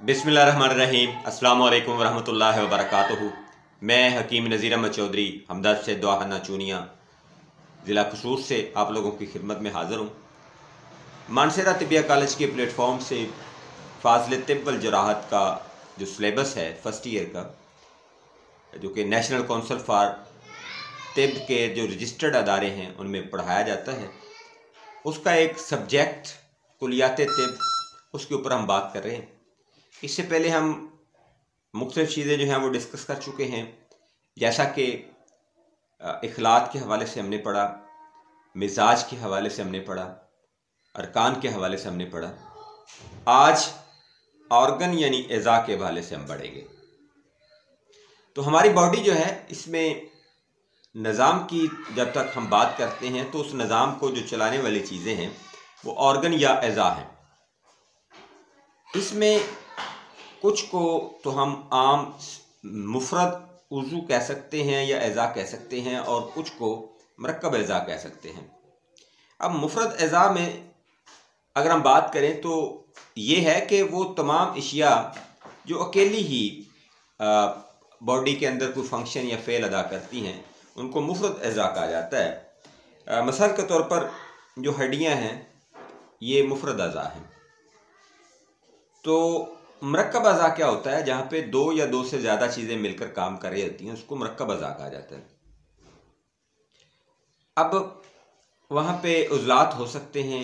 बिस्मिल्लाहिर्रहमानिर्रहीम अस्सलामु अलैकुम वरहमतुल्लाहि वबरकातुहू। मैं हकीम नज़ीर अहमद चौधरी हमदर्द से दुआखाना चूनिया ज़िला खसूस से आप लोगों की खिदमत में हाज़िर हूँ। मानसरा तिबिया कॉलेज के प्लेटफॉर्म से फ़ाज़िल तिब वल जराहत का जो सिलेबस है फर्स्ट ईयर का, जो कि नेशनल काउंसिल फॉर तिब के जो रजिस्टर्ड अदारे हैं उनमें पढ़ाया जाता है, उसका एक सब्जेक्ट कुलियात तिब, उसके ऊपर हम बात कर रहे हैं। इससे पहले हम मुख्तलिफ़ चीज़ें जो हैं वो डिस्कस कर चुके हैं, जैसा कि इखलात के हवाले से हमने पढ़ा, मिजाज के हवाले से हमने पढ़ा, अरकान के हवाले से हमने पढ़ा। आज ऑर्गन यानी एज़ा के हवाले से हम पढ़ेंगे। तो हमारी बॉडी जो है, इसमें निज़ाम की जब तक हम बात करते हैं तो उस निज़ाम को जो चलाने वाली चीज़ें हैं वो ऑर्गन या एज़ा हैं। इसमें कुछ को तो हम आम मुफरद उज़ू कह सकते हैं या एज़ा कह सकते हैं, और कुछ को मरकब एज़ा कह सकते हैं। अब मुफरद एज़ा में अगर हम बात करें तो ये है कि वो तमाम अशिया जो अकेली ही बॉडी के अंदर कोई फंक्शन या फ़ेल अदा करती हैं, उनको मुफरद एज़ा कहा जाता है। मिसाल के तौर पर जो हड्डियाँ हैं ये मुफरद अज़ा हैं। तो मरकब अज़ा क्या होता है? जहाँ पे दो या दो से ज़्यादा चीज़ें मिलकर काम कर रही होती हैं, उसको मरकब अज़ा कहा जाता है। अब वहाँ पे उज़लात हो सकते हैं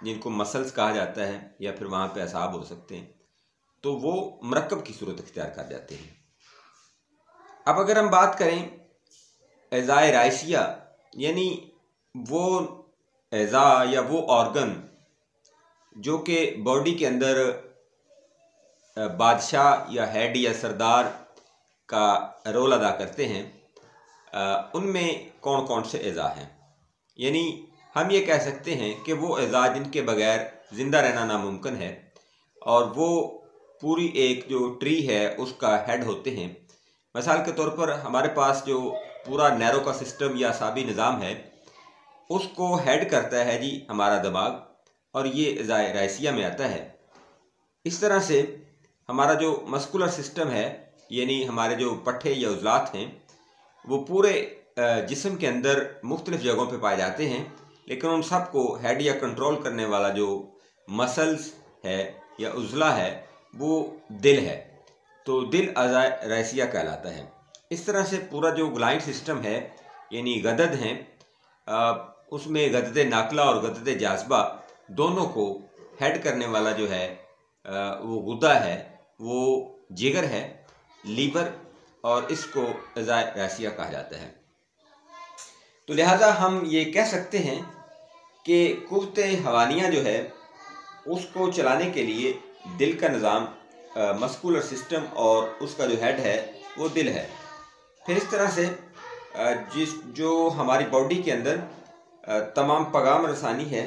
जिनको मसल्स कहा जाता है, या फिर वहाँ पे असाब हो सकते हैं, तो वो मरकब की सूरत इख्तियार कर जाते हैं। अब अगर हम बात करें एज़ाए राइसिया, यानी वो एज़ा या वो ऑर्गन जो कि बॉडी के अंदर बादशाह या हेड या सरदार का रोल अदा करते हैं, उनमें कौन कौन से एज़ा हैं। यानी हम ये कह सकते हैं कि वो एज़ा जिनके बगैर ज़िंदा रहना नामुमकिन है, और वो पूरी एक जो ट्री है उसका हेड होते हैं। मिसाल के तौर पर हमारे पास जो पूरा नैरो का सिस्टम या असाबी निज़ाम है, उसको हेड करता है जी हमारा दिमाग, और ये एज़ाए राइसिया में आता है। इस तरह से हमारा जो मस्कुलर सिस्टम है, यानी हमारे जो पट्ठे या उज़लात हैं, वो पूरे जिस्म के अंदर मुख्तलिफ़ जगहों पे पाए जाते हैं, लेकिन उन सब को हेड या कंट्रोल करने वाला जो मसल्स है या उज़ला है वो दिल है। तो दिल एज़ाए राइसिया कहलाता है। इस तरह से पूरा जो ग्लाइड सिस्टम है, यानी गदद हैं, उसमें गदद नाकला और गदद जाज़बा दोनों को हेड करने वाला जो है वो गुदा है, वो जिगर है, लीवर, और इसको एज़ाए राइसिया कहा जाता है। तो लिहाजा हम ये कह सकते हैं कि कुव्वते हवानिया जो है उसको चलाने के लिए दिल का निज़ाम, मस्कुलर सिस्टम, और उसका जो हेड है वो दिल है। फिर इस तरह से जो हमारी बॉडी के अंदर तमाम पैगाम रसानी है,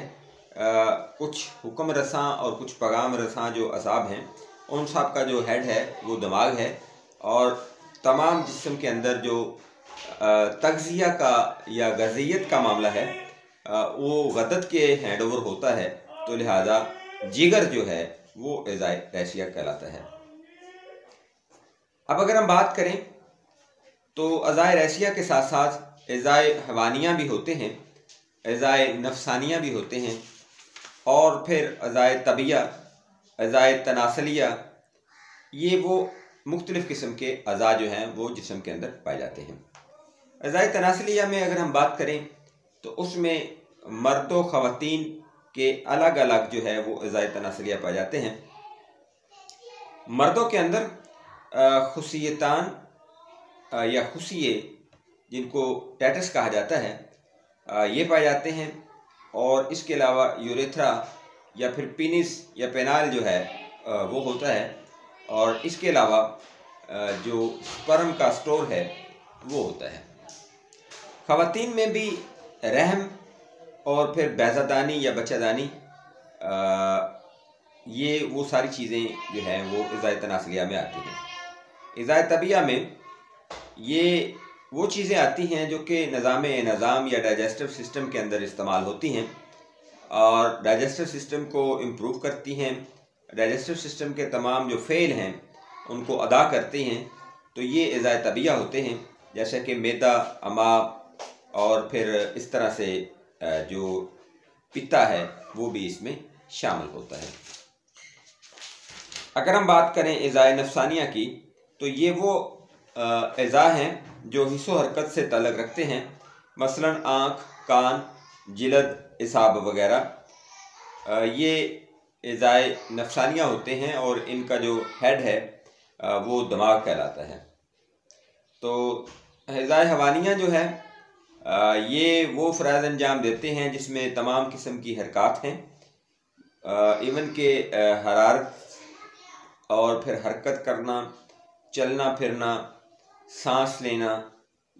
कुछ हुक्म रसां और कुछ पैगाम रसां जो असाब हैं, उन सब का जो हेड है वो दिमाग है, और तमाम जिस्म के अंदर जो तग़ज़िया का या गज़ियत का मामला है वो गदद के हैंड ओवर होता है। तो लिहाजा जिगर जो है वो एज़ाए राइसिया कहलाता है। अब अगर हम बात करें तो एज़ाए राइसिया के साथ साथ एज़ाए हवानिया भी होते हैं, एज़ाए नफसानिया भी होते हैं, और फिर एज़ाए तबिया, एज़ाए तनासलिया, ये वो मुख्तलिफ़ किस्म के अज़ा जो हैं वो जिस्म के अंदर पाए जाते हैं। एज़ाए तनासलिया में अगर हम बात करें तो उसमें मर्द व ख़वातीन के अलग अलग जो है वो एज़ाए तनासलिया पाए जाते हैं। मर्दों के अंदर खुसियतान या खुसिये, जिनको टैटस कहा जाता है, ये पाए जाते हैं, और इसके अलावा यूरेथ्रा या फिर पीनिस या पेनाल जो है वो होता है, और इसके अलावा जो स्पर्म का स्टोर है वो होता है। ख़वातीन में भी रहम और फिर बैज़ादानी या बच्चादानी, ये वो सारी चीज़ें जो हैं वो एज़ाए तनासलिया में आती हैं। एज़ाए तबिया में ये वो चीज़ें आती हैं जो कि निज़ाम या डाइजेस्टिव सिस्टम के अंदर इस्तेमाल होती हैं, और डाइजेस्टिव सिस्टम को इम्प्रूव करती हैं, डाइजेस्टिव सिस्टम के तमाम जो फ़ेल हैं उनको अदा करते हैं, तो ये अज़ाए तबिया होते हैं, जैसे कि मैदा, अमाब और फिर इस तरह से जो पित्ता है वो भी इसमें शामिल होता है। अगर हम बात करें अज़ाए नफ़सानिया की, तो ये वो अज़ा हैं जो हिस्सो हरकत से ताल्लुक़ रखते हैं, मसलन आँख, कान, जिल्द, एसाब वगैरह। ये अज़ाए नफ़सानिया होते हैं और इनका जो हेड है वो दिमाग कहलाता है। तो अज़ाए हवानिया जो है ये वो फ़राइज़ अंजाम देते हैं जिसमें तमाम किस्म की हरकत हैं, इवन के हरारत और फिर हरकत करना, चलना फिरना, सांस लेना,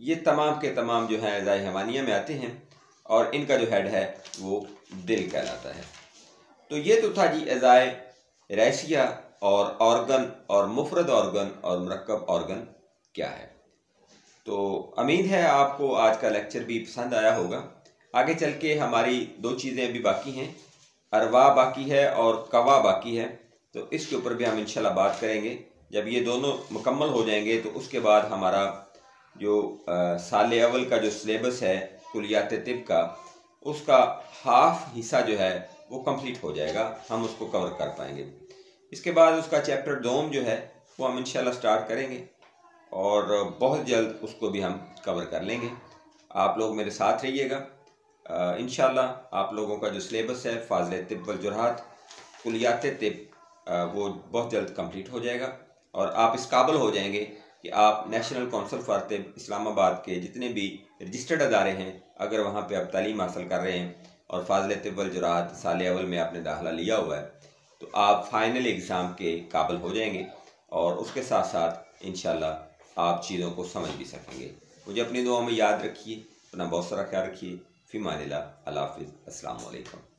ये तमाम के तमाम जो है अज़ाए हवानिया में आते हैं और इनका जो हेड है वो दिल कहलाता है। तो ये तो था जी अज़ाए रैसिया और ऑर्गन और मुफरद ऑर्गन और मुरक्कब ऑर्गन क्या है। तो उम्मीद है आपको आज का लेक्चर भी पसंद आया होगा। आगे चल के हमारी दो चीज़ें अभी बाकी हैं, अरवा बाकी है और कवा बाकी है, तो इसके ऊपर भी हम इंशाल्लाह बात करेंगे। जब ये दोनों मुकम्मल हो जाएंगे तो उसके बाद हमारा जो साल अव्वल का जो सिलेबस है कुलियात तिब का, उसका हाफ हिस्सा जो है वो कंप्लीट हो जाएगा, हम उसको कवर कर पाएंगे। इसके बाद उसका चैप्टर 2 जो है वो हम इंशाल्लाह स्टार्ट करेंगे और बहुत जल्द उसको भी हम कवर कर लेंगे। आप लोग मेरे साथ रहिएगा। इंशाल्लाह आप लोगों का जो सिलेबस है फाज़िल तिब वल जुराहत कुलियात तिब वो बहुत जल्द कंप्लीट हो जाएगा और आप इस काबिल हो जाएंगे कि आप नेशनल काउंसिल फॉर तिब इस्लामाबाद के जितने भी रजिस्टर्ड अदारे हैं, अगर वहाँ पे आप तालीम हासिल कर रहे हैं और फाज़िल तिब वल जुराहत साल अव्वल में आपने दाखिला लिया हुआ है, तो आप फाइनल एग्ज़ाम के काबिल हो जाएंगे और उसके साथ साथ इंशाल्लाह आप चीज़ों को समझ भी सकेंगे। मुझे अपनी दुआ में याद रखिए, अपना बहुत सारा ख्याल रखिए। फ़ी मानिल्लाह, अल्लाह हाफ़िज़, अस्सलामु अलैकुम।